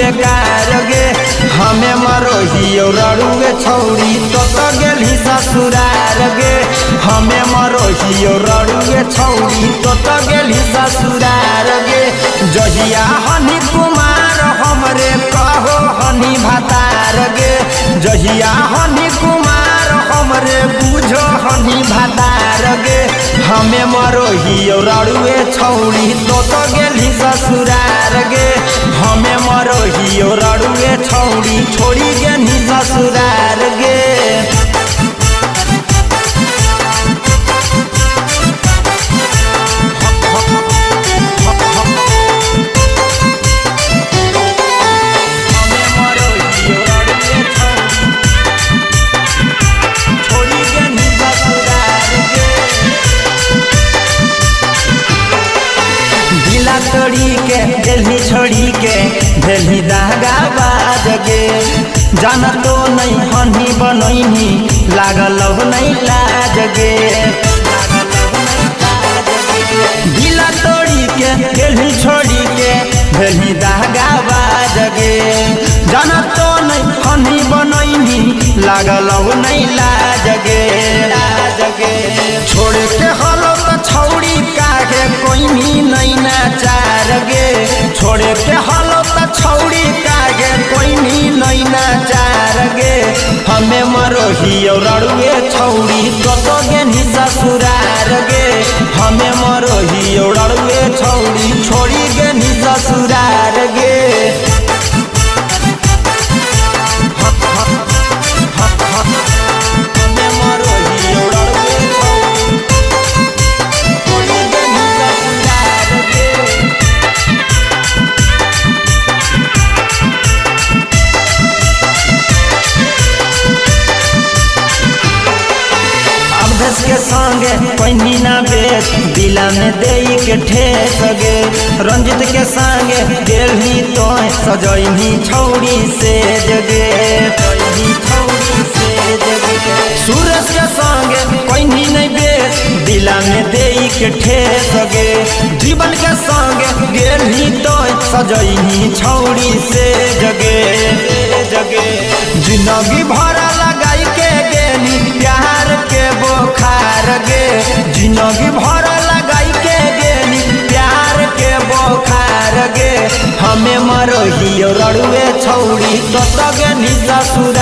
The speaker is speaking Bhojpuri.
बेकार गे। हमें मरोहियो रड़ुए छौड़ी तो गेली ससुरार गे। हमें मरोहियो रड़ुए छौड़ी तो गेली ससुरार गे। जहिया हनी कुमार हमरे कहो हनी भातार गे। जहिया हनी कुमार हमरे बुझो हनी भातार गे। हमें मरोहियो रड़ुए छौड़ी तो गेली ससुरार गे। हमें मरोहियो रड़ुए छौड़ी छोड़ी गेली ससुरार गे। तोड़ी के दिल्ली छोड़ी के दिल्ली दागा बाज गे। जाना तो नहीं हनी बनैनी लागल नहीं लाज गे। दिला तोड़ी के दिल्ली छोड़ी के दिल्ली दागा बाज गे। जाना तो नहीं हनी बनैनी लागल नहीं लाज गे। छोड़ के हलो तो छौड़ी काहे कोई नहीं नाचार गे। छोड़ के हलो तो छौड़ी काहे कोई नहीं नाचार गे। हमें मरोहियो रड़ुए छौड़ी तो गेली ससुरार गे। हमें मरोहियो रड़ुए छौड़ी छोड़ी गेली ससुरार गे। के संगे पैनी ना बेच दिला में दे के ठेस गे। रंजित के संगे गेली तो सजैनी छौड़ी से जगे। सूरज के संगे पैनी नहीं बेच दिला में दे के ठेस गे। जीवन के संगे गेली तो सजैनी छौड़ी से जगे। जिंदगी भरा लगाई के गेली प्यार के बोखार गे। जिंदगी भर लगाई के गेली प्यार के बोखार गे। हमें मरोहियो रड़ुए छौड़ी तो गेली ससुरार